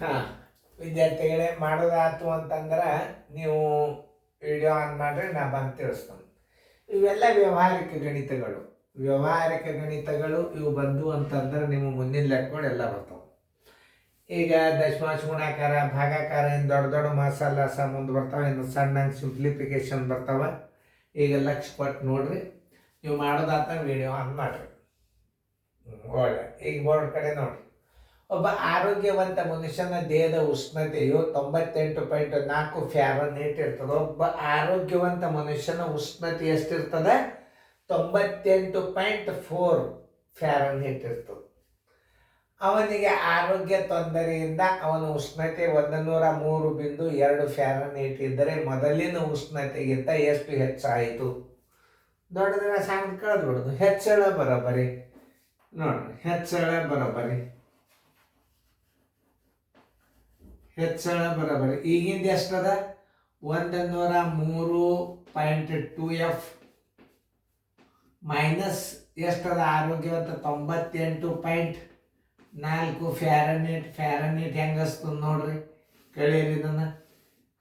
ಹಾಂ, ವಿದ್ಯಾರ್ಥಿಗಳೇ, ಮಾಡೋದಾಯ್ತು ಅಂತಂದ್ರೆ ನೀವು ವಿಡಿಯೋ ಆನ್ ಮಾಡಿದ್ರೆ ನಾ ಬಂದು ತಿಳಿಸ್ತೇನೆ. ಇವೆಲ್ಲ ವ್ಯವಹಾರಿಕ ಗಣಿತಗಳು ಇವು ಬಂದು ಅಂತಂದ್ರೆ ನಿಮ್ಮ ಮುಂದಿನ ಲೆಕ್ಕಗಳು ಎಲ್ಲ ಬರ್ತಾವೆ. ಈಗ ದಶಮಾಂಶ ಗುಣಾಕಾರ, ಭಾಗಾಕಾರ, ಇನ್ನು ದೊಡ್ಡ ದೊಡ್ಡ ಮಸಾಲಾಸ ಮುಂದೆ ಬರ್ತಾವೆ. ಇನ್ನು ಸಣ್ಣ ಸಿಂಪ್ಲಿಫಿಕೇಶನ್ ಬರ್ತಾವೆ. ಈಗ ಲಕ್ಷ ಕೊಟ್ಟು ನೋಡ್ರಿ. ನೀವು ಮಾಡೋದಾತ ವಿಡಿಯೋ ಆನ್ ಮಾಡಿರಿ. ಒಳ್ಳೆ. ಈಗ ಬೋರ್ಡ್ ಕಡೆ ನೋಡಿರಿ. ಒಬ್ಬ ಆರೋಗ್ಯವಂತ ಮನುಷ್ಯನ ದೇಹದ ಉಷ್ಣತೆಯು 98.4 ಫ್ಯಾರನ್ಹೀಟ್ ಇರ್ತದೆ. ಒಬ್ಬ ಆರೋಗ್ಯವಂತ ಮನುಷ್ಯನ ಉಷ್ಣತೆ ಎಷ್ಟಿರ್ತದೆ? 98.4 ಫ್ಯಾರನ್ಹೀಟ್ ಇರ್ತದೆ. ಅವನಿಗೆ ಆರೋಗ್ಯ ತೊಂದರೆಯಿಂದ ಅವನ ಉಷ್ಣತೆ 103.2 ಫ್ಯಾರನ್ಹೀಟ್ ಇದ್ದರೆ ಮೊದಲಿನ ಉಷ್ಣತೆಗಿಂತ ಎಷ್ಟು ಹೆಚ್ಚಾಯಿತು? ದೊಡ್ಡದರ ಸಣ್ಣ ಕಳೆದ್ಬಿಡೋದು. ಹೆಚ್ಚಳ ಬರೋಬ್ಬರಿ ನೋಡ್ರಿ. ಹೆಚ್ಚಳ ಬರೋಬ್ಬರಿ ಈಗಿಂದ ಎಷ್ಟದ? 103.2 ಮೈನಸ್ ಎಷ್ಟದ? ಆರೋಗ್ಯವಂತ 98.4 ಫ್ಯಾರನ್ಹೀಟ್. ಹೆಂಗಸ್ತದ ನೋಡ್ರಿ. ಕಳೀರಿ ಇದನ್ನು.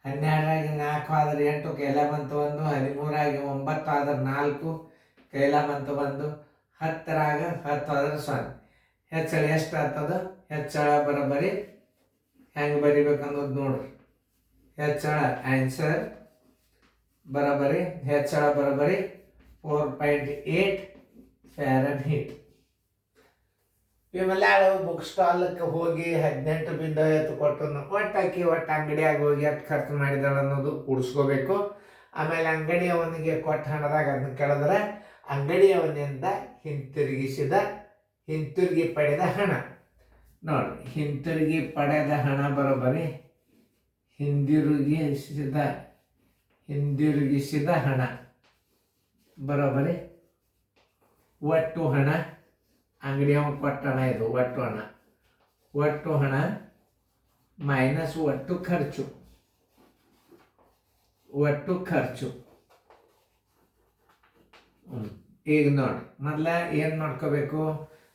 12 4 ಆದ್ರೆ 8, ಕೈಲ ಬಂತು 1. 13 9 ಆದ್ರೆ 4, ಕೈಲ ಬಂತು 1. 10 ಆದ್ರೆ 0. ಹೆಚ್ಚಳ ಎಷ್ಟು ಆಗ್ತದ? ಹೆಚ್ಚಳ ಬರೋಬ್ಬರಿ ಹೆಂಗೆ ಬರಿಬೇಕನ್ನೋದು ನೋಡ್ರಿ. ಹೆಚ್ಚಳ ಆನ್ಸರ್ ಬರೋಬ್ಬರಿ 4.8 ಫ್ಯಾರನ್ಹೀಟ್. ಇವೆಲ್ಲ ಬುಕ್ ಸ್ಟಾಲಕ್ಕೆ ಹೋಗಿ 18.50 ಕೊಟ್ಟು ಒಟ್ಟು ಅಂಗಡಿಯಾಗ ಹೋಗಿ ಎಷ್ಟು ಖರ್ಚು ಮಾಡಿದಾಳ ಅನ್ನೋದು ಕೂಡಿಸ್ಕೋಬೇಕು. ಆಮೇಲೆ ಅಂಗಡಿಯವನಿಗೆ ಕೊಟ್ಟ ಹಣದಾಗ ಅದನ್ನ ಕೇಳಿದ್ರೆ ಅಂಗಡಿಯವನಿಂದ ಹಿಂತಿರುಗಿ ಪಡೆದ ಹಣ ನೋಡಿ. ಹಿಂತಿರುಗಿ ಪಡೆದ ಹಣ ಬರೋಬ್ಬರಿ ಹಿಂದಿರುಗಿಸಿದ ಹಣ ಬರೋಬ್ಬರಿ ಒಟ್ಟು ಹಣ. ಅಂಗಡಿಯವ ಕೊಟ್ಟ ಹಣ ಇದು ಒಟ್ಟು ಹಣ ಮೈನಸ್ ಒಟ್ಟು ಖರ್ಚು. ಈಗ ನೋಡಿ, ಮೊದಲ ಏನು ಮಾಡ್ಕೋಬೇಕು?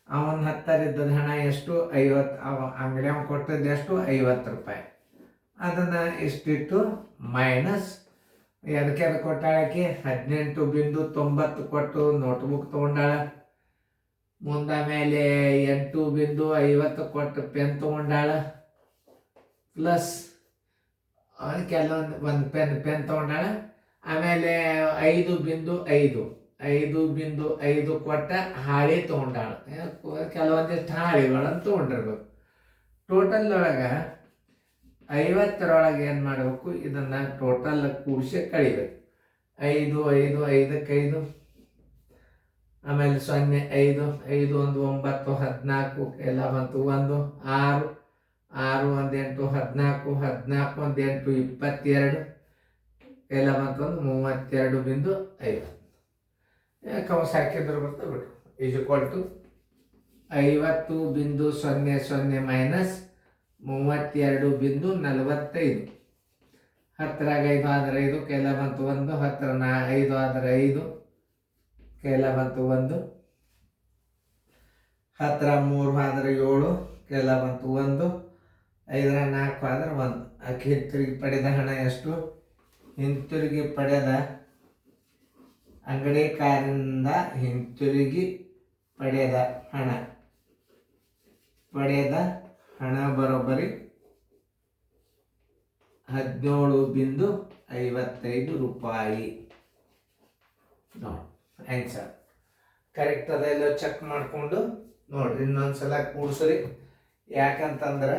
ಅವನ ಹತ್ತರಿದ್ದದ ಹಣ ಎಷ್ಟು? 50. ಅಂಗಡಿಯವ ಕೊಟ್ಟದ್ದು ಎಷ್ಟು? 50 ರೂಪಾಯಿ. ಅದನ್ನು ಇಷ್ಟಿಟ್ಟು ಮೈನಸ್ ಎದಕ್ಕೆ ಕೊಟ್ಟಾಳಕ್ಕೆ 18.90 ಕೊಟ್ಟು ನೋಟ್ಬುಕ್ ತೊಗೊಂಡಾಳ. ಮುಂದೆ ಮೇಲೆ 8.50 ಕೊಟ್ಟು ಪೆನ್ ತೊಗೊಂಡಾಳ. ಪ್ಲಸ್ ಒಂದು ಪೆನ್ ತೊಗೊಂಡಾಳ. ಆಮೇಲೆ 5.5 ಕೊಟ್ಟ ಹಾಳಿ ತೊಗೊಂಡಾಳ. ಕೆಲವೊಂದಿಷ್ಟು ಹಾಳಿಗಳನ್ನು ತೊಗೊಂಡಿರ್ಬೇಕು. ಟೋಟಲ್ ಒಳಗೆ 50ರೊಳಗೆ ಏನು ಮಾಡಬೇಕು? ಇದನ್ನು ಟೋಟಲ್ ಕೂಡಿಸಿ ಕಳಿಬೇಕು. 5 5 5ಕ್ಕೆ 5, ಆಮೇಲೆ 0 5 5 1 9 14 ಎಲ್ಲ ಬಂತು 1 6 6 1 8 14 14 1 8 22 ಎಲ್ಲ ಬಂತು 32.50. ಕೌಸ್ ಹಾಕಿದ್ರು ಬರ್ತಾ ಬಿಡು. = 50.00 ಮೈನಸ್ 32.45. 10ರಾಗ 5 ಆದ್ರೆ 5, ಕೈಲ ಬಂತು 1. 10 5 ಆದ್ರೆ 5, ಕೈಲ ಬಂತು 1. 10 3 ಆದ್ರೆ 7, ಕೈಲ ಬಂತು 1. 5 4 ಆದ್ರೆ 1. ಆಕೆ ಹಿಂತಿರುಗಿ ಪಡೆದ ಹಣ ಎಷ್ಟು? ಹಿಂತಿರುಗಿ ಪಡೆದ ಅಂಗಡಿಕಾರರಿಂದ ಹಿಂತಿರುಗಿ ಪಡೆದ ಹಣ ಬರೋಬ್ಬರಿ 17.55 ರೂಪಾಯಿ. ನೋಡಿ ಆನ್ಸರ್ ಕರೆಕ್ಟ್ ಅದೆಲ್ಲ ಚೆಕ್ ಮಾಡಿಕೊಂಡು ನೋಡ್ರಿ. ಇನ್ನೊಂದ್ಸಲ ಕೂಡ್ಸ್ರಿ. ಯಾಕಂತಂದ್ರೆ